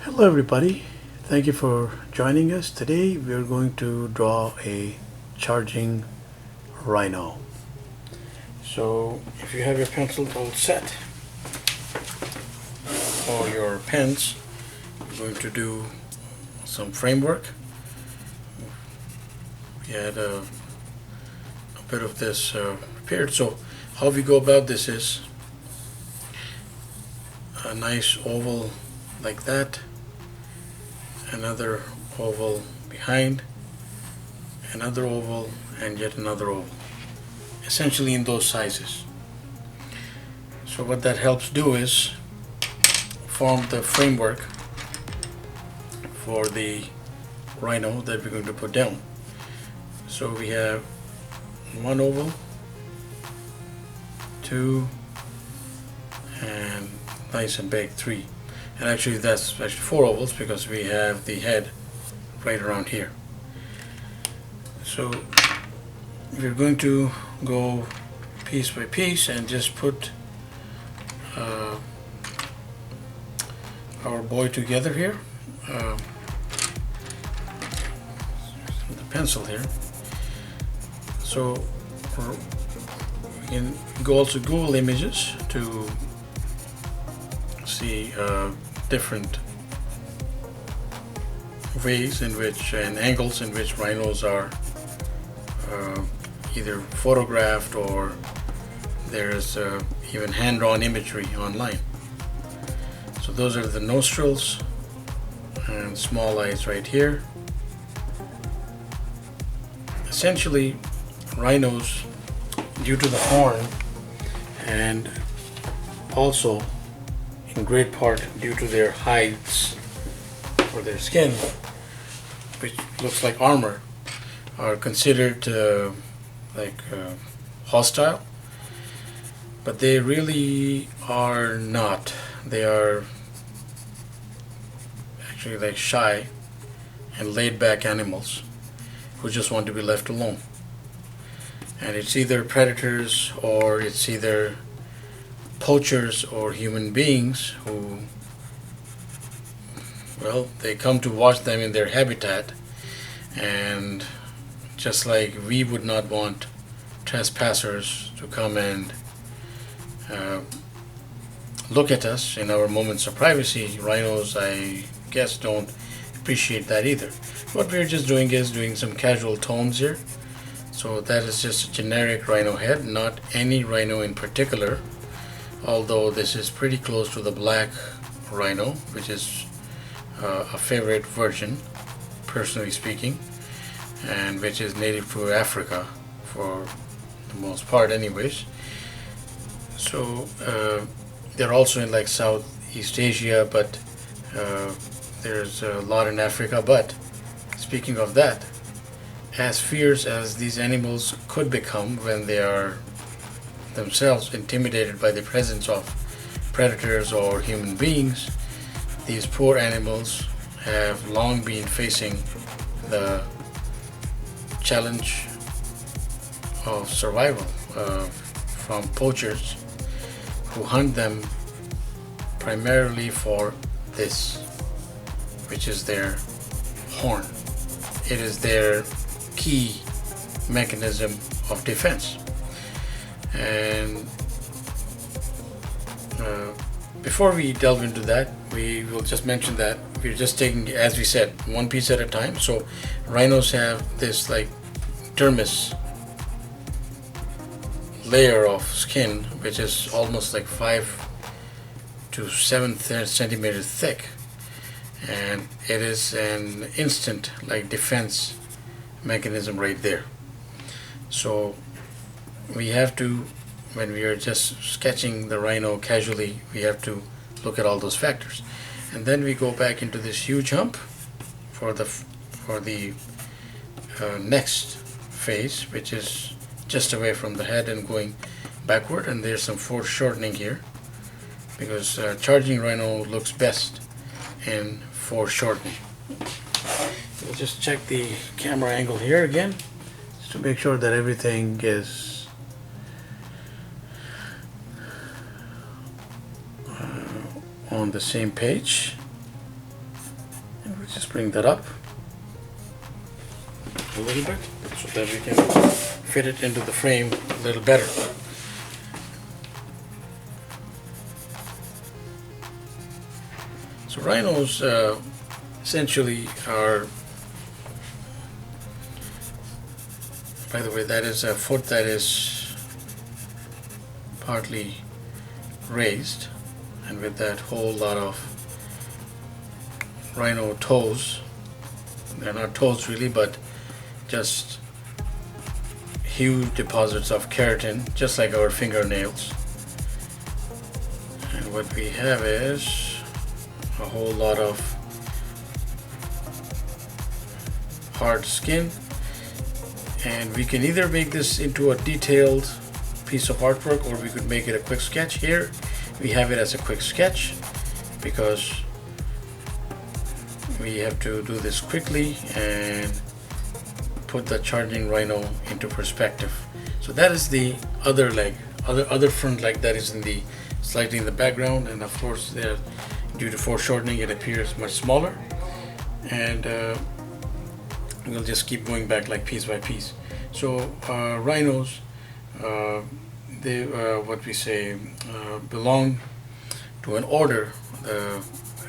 Hello everybody, thank you for joining us. Today we are going to draw a charging rhino. So if you have your pencil all set or your pens, we're going to do some framework. We had a bit of this prepared. So how we go about this is a nice oval like that, another oval behind, another oval, and yet another oval, essentially in those sizes. So what that helps do is form the framework for the rhino that we're going to put down. So we have one oval, two, and nice and big, three. And actually that's actually four ovals because we have the head right around here. So we're going to go piece by piece and just put our boy together here. The pencil here. So we can go also Google Images to see different ways in which and angles in which rhinos are either photographed, or there's even hand-drawn imagery online. So those are the nostrils and small eyes right here. Essentially, rhinos, due to the horn and also in great part due to their hides or their skin, which looks like armor, are considered hostile, but they really are not. They are actually like shy and laid back animals who just want to be left alone. And it's either predators or it's either poachers or human beings who, well, they come to watch them in their habitat, and just like we would not want trespassers to come and look at us in our moments of privacy, rhinos, I guess, don't appreciate that either. What we're just doing is doing some casual tones here. So that is just a generic rhino head, not any rhino in particular, although this is pretty close to the black rhino, which is a favorite version, personally speaking, and which is native to Africa for the most part anyways. So they're also in like Southeast Asia, but there's a lot in Africa. But speaking of that, as fierce as these animals could become when they are themselves intimidated by the presence of predators or human beings, these poor animals have long been facing the challenge of survival from poachers who hunt them primarily for this, which is their horn. It is their key mechanism of defense. And before we delve into that, we will just mention that we're just taking, as we said, one piece at a time. So rhinos have this like dermis layer of skin, which is almost like 5 to 7 centimeters thick, and it is an instant like defense mechanism right there. So we have to, when we are just sketching the rhino casually, we have to look at all those factors, and then we go back into this huge hump for the next phase, which is just away from the head and going backward. And there's some foreshortening here because charging rhino looks best in foreshortening. We'll just check the camera angle here again just to make sure that everything is on the same page. Just bring that up a little bit so that we can fit it into the frame a little better. So rhinos essentially are, by the way, that is a foot that is partly raised, and with that whole lot of rhino toes. They're not toes really, but just huge deposits of keratin, just like our fingernails. And what we have is a whole lot of hard skin, and we can either make this into a detailed piece of artwork, or we could make it a quick sketch. Here we have it as a quick sketch because we have to do this quickly and put the charging rhino into perspective. So that is the other leg, other front leg that is in the slightly in the background, and of course there, due to foreshortening, it appears much smaller, and we'll just keep going back like piece by piece. So rhinos, they what we say belong to an order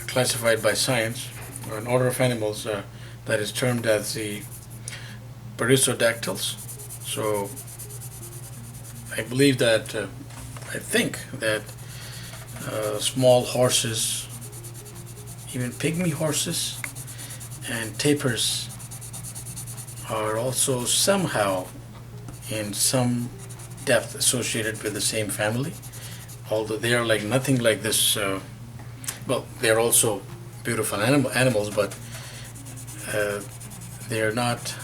classified by science, or an order of animals that is termed as the perissodactyls. So I believe that I think that small horses, even pygmy horses and tapirs, are also somehow in some depth associated with the same family, although they are like nothing like this. Well, they're also beautiful animals, but they're not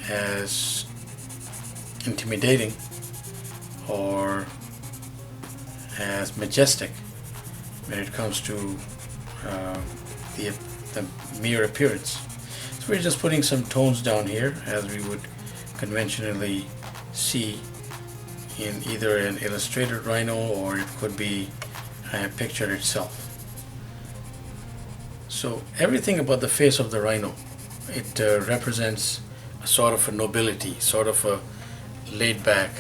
as intimidating or as majestic when it comes to the mere appearance. So we're just putting some tones down here, as we would conventionally see in either an illustrated rhino, or it could be a picture itself. So everything about the face of the rhino, it represents a sort of a nobility, sort of a laid back,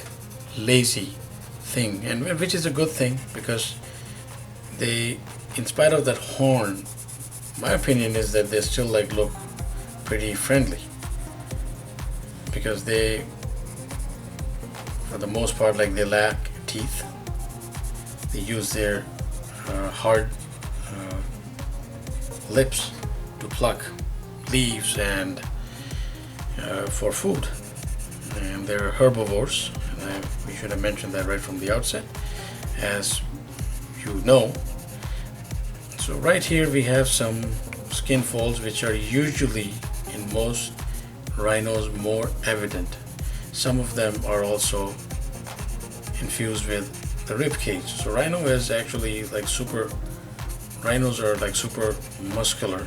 lazy thing, and which is a good thing, because they, in spite of that horn, my opinion is that they still like look pretty friendly, because they, for the most part, like they lack teeth. They use their hard lips to pluck leaves and for food, and they're herbivores. And we should have mentioned that right from the outset, as you know. So right here we have some skin folds, which are usually in most rhinos more evident. Some of them are also infused with the rib cage. So rhino is actually like rhinos are like super muscular.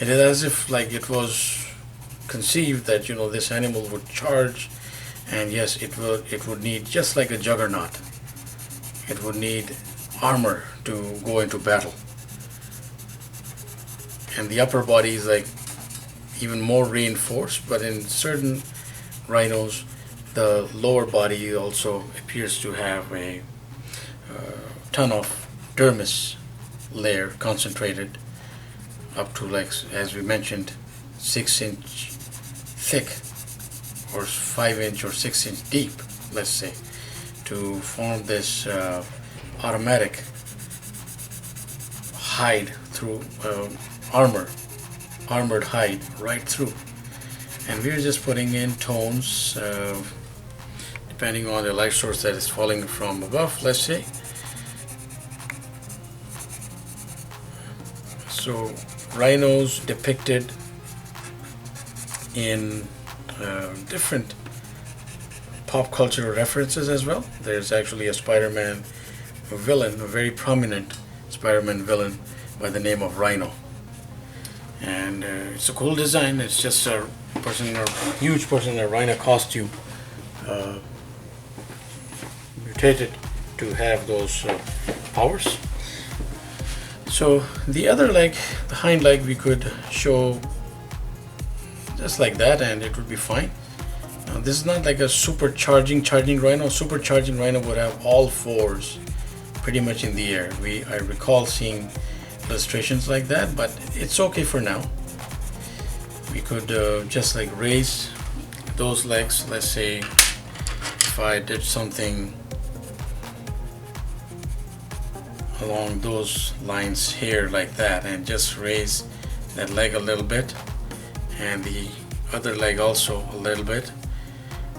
It is as if like it was conceived that, you know, this animal would charge, and yes, it would need, just like a juggernaut, it would need armor to go into battle. And the upper body is like even more reinforced, but in certain rhinos the lower body also appears to have a ton of dermis layer concentrated up to, like, as we mentioned, 6-inch thick, or 5-inch or 6-inch deep, let's say, to form this automatic hide through armored hide right through. And we're just putting in tones depending on the light source that is falling from above, let's say. So rhinos depicted in different pop culture references as well. There's actually a Spider-Man villain, a very prominent Spider-Man villain by the name of Rhino. And it's a cool design. It's just a person, or a huge person in a rhino costume, mutated to have those powers. So the other leg, the hind leg, we could show just like that and it would be fine. Now this is not like a charging rhino. Supercharging rhino would have all fours pretty much in the air. I recall seeing illustrations like that, but it's okay for now. We could just like raise those legs. Let's say if I did something along those lines here like that, and just raise that leg a little bit, and the other leg also a little bit,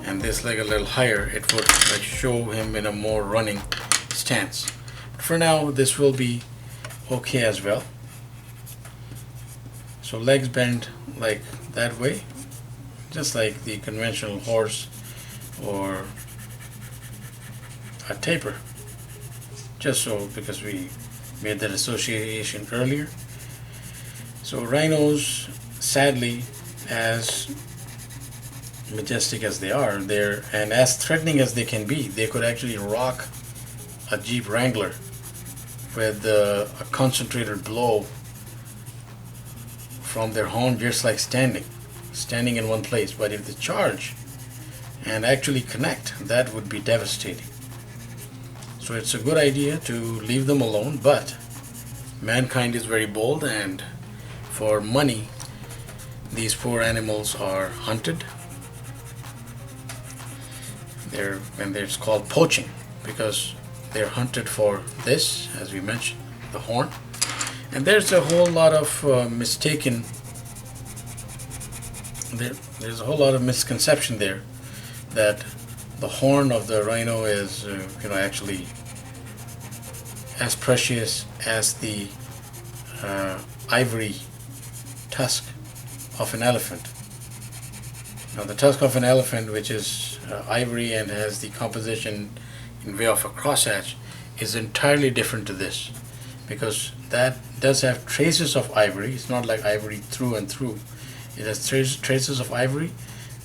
and this leg a little higher, it would like show him in a more running stance. But for now, this will be okay as well. So legs bend like that way, just like the conventional horse or a taper, just so because we made that association earlier. So rhinos, sadly, as majestic as they are, and as threatening as they can be, they could actually rock a Jeep Wrangler with a concentrated blow from their horn, just like standing in one place. But if they charge and actually connect, that would be devastating. So it's a good idea to leave them alone, but mankind is very bold, and for money these poor animals are hunted. And it's called poaching because they're hunted for this, as we mentioned, the horn. And there's a whole lot of there's a whole lot of misconception there that the horn of the rhino is actually as precious as the ivory tusk of an elephant. Now the tusk of an elephant, which is ivory and has the composition in way of a crosshatch, is entirely different to this, because that does have traces of ivory. It's not like ivory through and through. It has traces of ivory,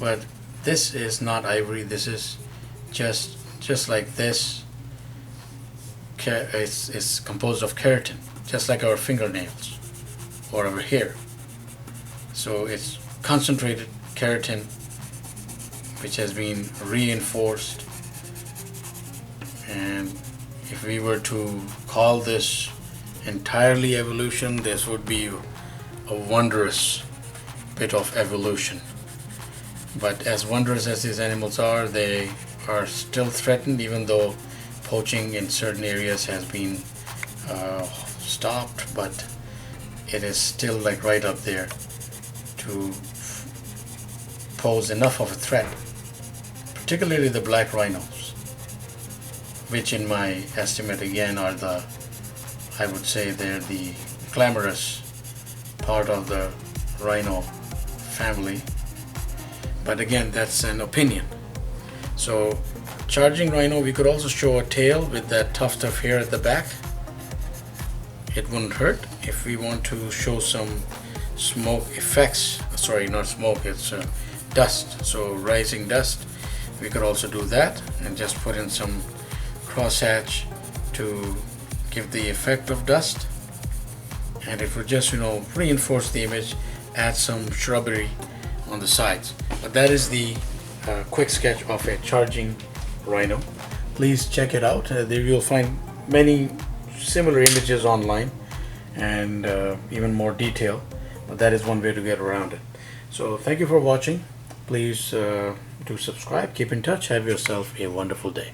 but this is not ivory. This is just like this. It's composed of keratin, just like our fingernails or our hair. So it's concentrated keratin, which has been reinforced. And if we were to call this entirely evolution, this would be a wondrous bit of evolution. But as wondrous as these animals are, they are still threatened, even though poaching in certain areas has been stopped, but it is still like right up there to pose enough of a threat, particularly the black rhinos, which in my estimate again are I would say they're the glamorous part of the rhino family. But again, that's an opinion. So charging rhino, we could also show a tail with that tuft of hair at the back. It wouldn't hurt. If we want to show some smoke effects, sorry, not smoke, it's dust, so rising dust, we could also do that and just put in some crosshatch to give the effect of dust. And it would just reinforce the image, add some shrubbery on the sides. But that is the quick sketch of a charging rhino. Please check it out. There you'll find many similar images online and even more detail, but that is one way to get around it. So thank you for watching. Please do subscribe, keep in touch, have yourself a wonderful day.